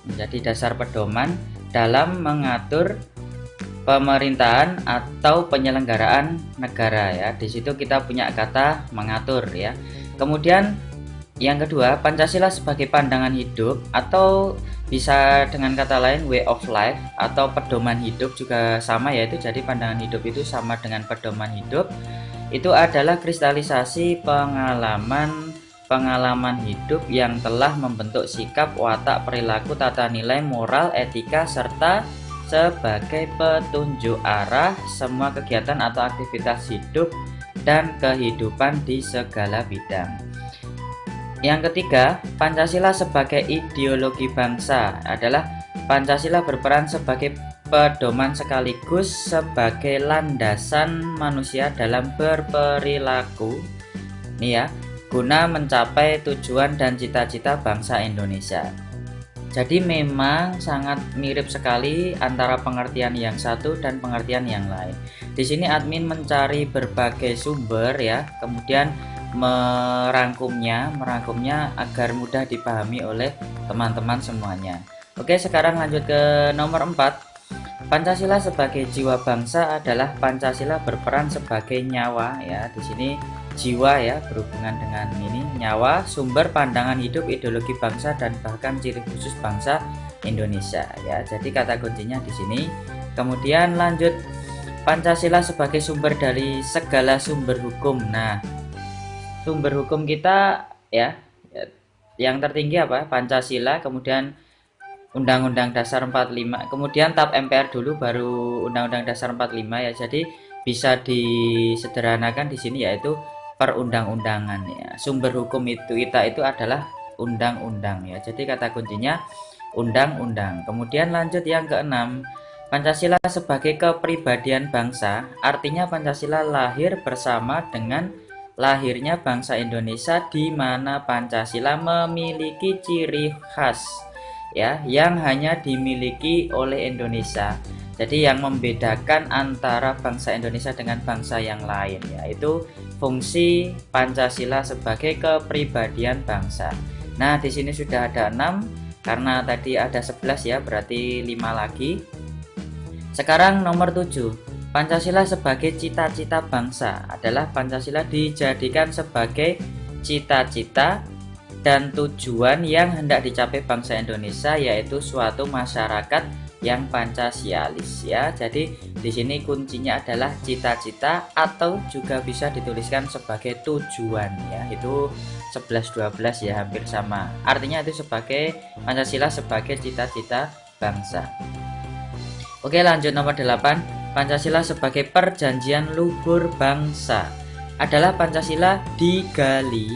menjadi dasar pedoman dalam mengatur pemerintahan atau penyelenggaraan negara ya. Di situ kita punya kata mengatur ya. Kemudian yang kedua, Pancasila sebagai pandangan hidup atau bisa dengan kata lain way of life atau pedoman hidup juga sama, yaitu jadi pandangan hidup itu sama dengan pedoman hidup. Itu adalah kristalisasi pengalaman hidup yang telah membentuk sikap, watak, perilaku, tata nilai, moral, etika, serta sebagai petunjuk arah semua kegiatan atau aktivitas hidup dan kehidupan di segala bidang. Yang ketiga, Pancasila sebagai ideologi bangsa adalah Pancasila berperan sebagai pedoman sekaligus sebagai landasan manusia dalam berperilaku nih ya, guna mencapai tujuan dan cita-cita bangsa Indonesia. Jadi memang sangat mirip sekali antara pengertian yang satu dan pengertian yang lain. Di sini admin mencari berbagai sumber ya, kemudian merangkumnya agar mudah dipahami oleh teman-teman semuanya. Oke, sekarang lanjut ke nomor 4. Pancasila sebagai jiwa bangsa adalah Pancasila berperan sebagai nyawa ya. Di sini jiwa ya, berhubungan dengan ini nyawa, sumber pandangan hidup, ideologi bangsa dan bahkan ciri khusus bangsa Indonesia ya. Jadi kata kuncinya di sini. Kemudian lanjut, Pancasila sebagai sumber dari segala sumber hukum. Nah, sumber hukum kita ya, yang tertinggi apa? Pancasila, kemudian Undang-Undang Dasar 45, kemudian TAP MPR dulu baru Undang-Undang Dasar 45 ya. Jadi bisa disederhanakan di sini yaitu perundang-undangan ya. Sumber hukum kita itu adalah undang-undang ya. Jadi kata kuncinya undang-undang. Kemudian lanjut yang keenam, Pancasila sebagai kepribadian bangsa, artinya Pancasila lahir bersama dengan lahirnya bangsa Indonesia, di mana Pancasila memiliki ciri khas ya yang hanya dimiliki oleh Indonesia. Jadi yang membedakan antara bangsa Indonesia dengan bangsa yang lain yaitu fungsi Pancasila sebagai kepribadian bangsa. Nah, di sini sudah ada 6 karena tadi ada 11 ya, berarti 5 lagi. Sekarang nomor 7. Pancasila sebagai cita-cita bangsa adalah Pancasila dijadikan sebagai cita-cita dan tujuan yang hendak dicapai bangsa Indonesia, yaitu suatu masyarakat yang Pancasialis ya. Jadi di sini kuncinya adalah cita-cita atau juga bisa dituliskan sebagai tujuan ya. Itu 11 12 ya, hampir sama. Artinya itu sebagai Pancasila sebagai cita-cita bangsa. Oke, lanjut nomor 8. Pancasila sebagai perjanjian luhur bangsa adalah Pancasila digali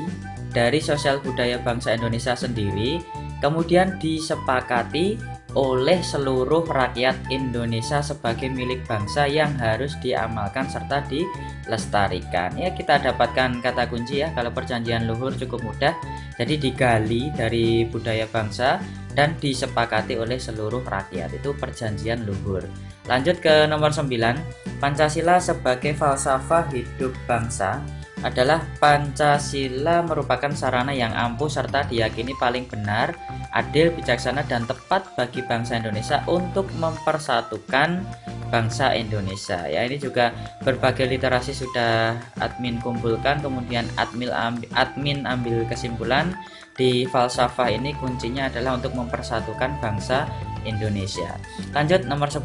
dari sosial budaya bangsa Indonesia sendiri, kemudian disepakati oleh seluruh rakyat Indonesia sebagai milik bangsa yang harus diamalkan serta dilestarikan. Ya, kita dapatkan kata kunci ya, kalau perjanjian luhur cukup mudah. Jadi digali dari budaya bangsa dan disepakati oleh seluruh rakyat, itu perjanjian luhur. Lanjut ke nomor 9. Pancasila sebagai falsafah hidup bangsa adalah Pancasila merupakan sarana yang ampuh serta diyakini paling benar, adil, bijaksana, dan tepat bagi bangsa Indonesia untuk mempersatukan bangsa Indonesia. Ya, ini juga berbagai literasi sudah admin kumpulkan, kemudian admin ambil kesimpulan di falsafah ini kuncinya adalah untuk mempersatukan bangsa Indonesia. Lanjut nomor 10.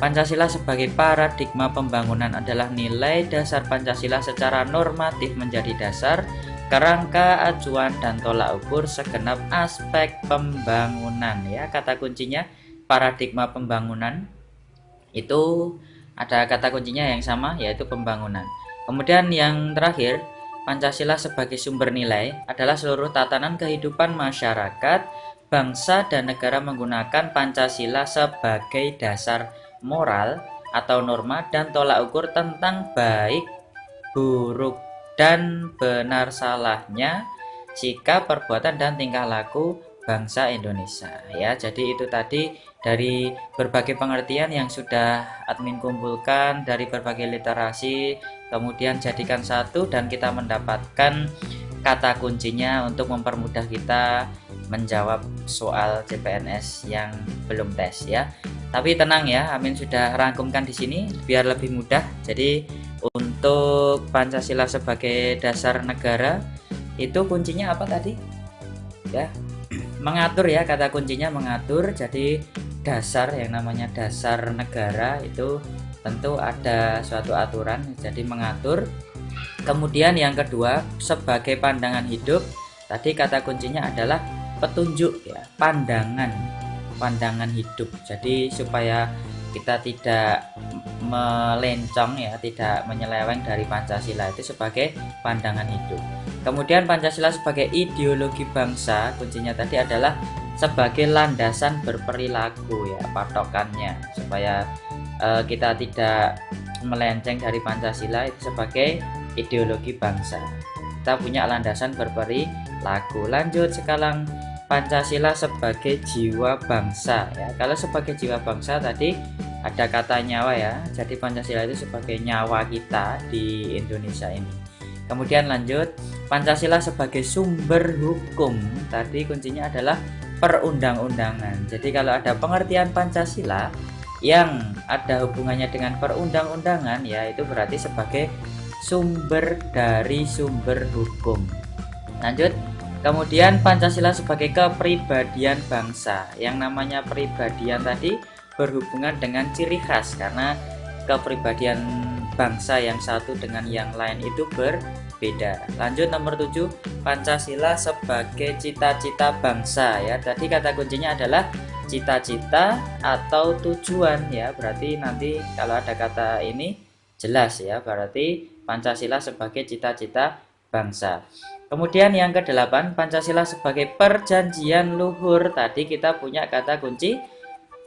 Pancasila sebagai paradigma pembangunan adalah nilai dasar Pancasila secara normatif menjadi dasar, kerangka, acuan, dan tolak ukur segenap aspek pembangunan ya. Kata kuncinya paradigma pembangunan, itu ada kata kuncinya yang sama yaitu pembangunan. Kemudian yang terakhir, Pancasila sebagai sumber nilai adalah seluruh tatanan kehidupan masyarakat, bangsa, dan negara menggunakan Pancasila sebagai dasar moral atau norma dan tolak ukur tentang baik, buruk, dan benar salahnya sikap, perbuatan, dan tingkah laku bangsa Indonesia ya. Jadi itu tadi dari berbagai pengertian yang sudah admin kumpulkan dari berbagai literasi, kemudian jadikan satu dan kita mendapatkan kata kuncinya untuk mempermudah kita menjawab soal CPNS yang belum tes ya. Tapi tenang ya, Amin sudah rangkumkan di sini biar lebih mudah. Jadi untuk Pancasila sebagai dasar negara itu kuncinya apa tadi? Ya, mengatur ya, kata kuncinya mengatur. Jadi dasar, yang namanya dasar negara itu tentu ada suatu aturan, jadi mengatur. Kemudian yang kedua, sebagai pandangan hidup, tadi kata kuncinya adalah petunjuk ya, pandangan hidup. Jadi supaya kita tidak melencong ya, tidak menyeleweng dari Pancasila, itu sebagai pandangan hidup. Kemudian Pancasila sebagai ideologi bangsa, kuncinya tadi adalah sebagai landasan berperilaku ya, patokannya supaya kita tidak melenceng dari Pancasila, itu sebagai ideologi bangsa. Kita punya landasan berperilaku. Lanjut sekarang, Pancasila sebagai jiwa bangsa ya. Kalau sebagai jiwa bangsa tadi ada kata nyawa ya. Jadi Pancasila itu sebagai nyawa kita di Indonesia ini. Kemudian lanjut, Pancasila sebagai sumber hukum. Tadi kuncinya adalah perundang-undangan. Jadi kalau ada pengertian Pancasila yang ada hubungannya dengan perundang-undangan ya, itu berarti sebagai sumber dari sumber hukum. Lanjut, kemudian Pancasila sebagai kepribadian bangsa. Yang namanya pribadian tadi berhubungan dengan ciri khas, karena kepribadian bangsa yang satu dengan yang lain itu berbeda. Lanjut nomor 7, Pancasila sebagai cita-cita bangsa ya. Tadi kata kuncinya adalah cita-cita atau tujuan ya. Berarti nanti kalau ada kata ini jelas ya, berarti Pancasila sebagai cita-cita bangsa. Kemudian yang ke-8, Pancasila sebagai perjanjian luhur. Tadi kita punya kata kunci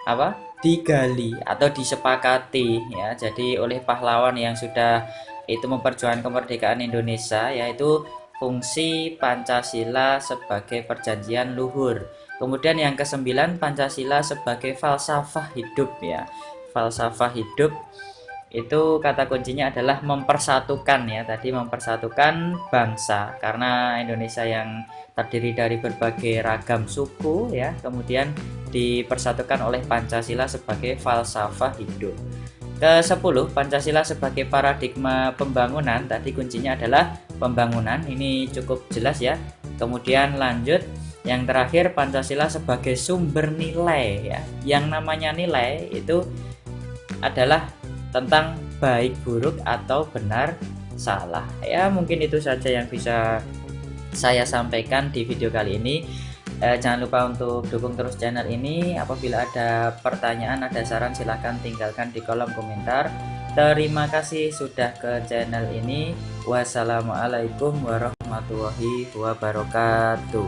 apa? Digali atau disepakati ya. Jadi oleh pahlawan yang sudah itu memperjuangkan kemerdekaan Indonesia, yaitu fungsi Pancasila sebagai perjanjian luhur. Kemudian yang ke-9, Pancasila sebagai falsafah hidup ya. Falsafah hidup itu kata kuncinya adalah mempersatukan ya. Tadi mempersatukan bangsa, karena Indonesia yang terdiri dari berbagai ragam suku ya, kemudian dipersatukan oleh Pancasila sebagai falsafah hidup. Ke-10, Pancasila sebagai paradigma pembangunan. Tadi kuncinya adalah pembangunan, ini cukup jelas ya. Kemudian lanjut, yang terakhir, Pancasila sebagai sumber nilai ya. Yang namanya nilai itu adalah tentang baik buruk atau benar salah ya. Mungkin itu saja yang bisa saya sampaikan di video kali ini. Jangan lupa untuk dukung terus channel ini. Apabila ada pertanyaan, ada saran, silahkan tinggalkan di kolom komentar. Terima kasih sudah ke channel ini. Wassalamualaikum warahmatullahi wabarakatuh.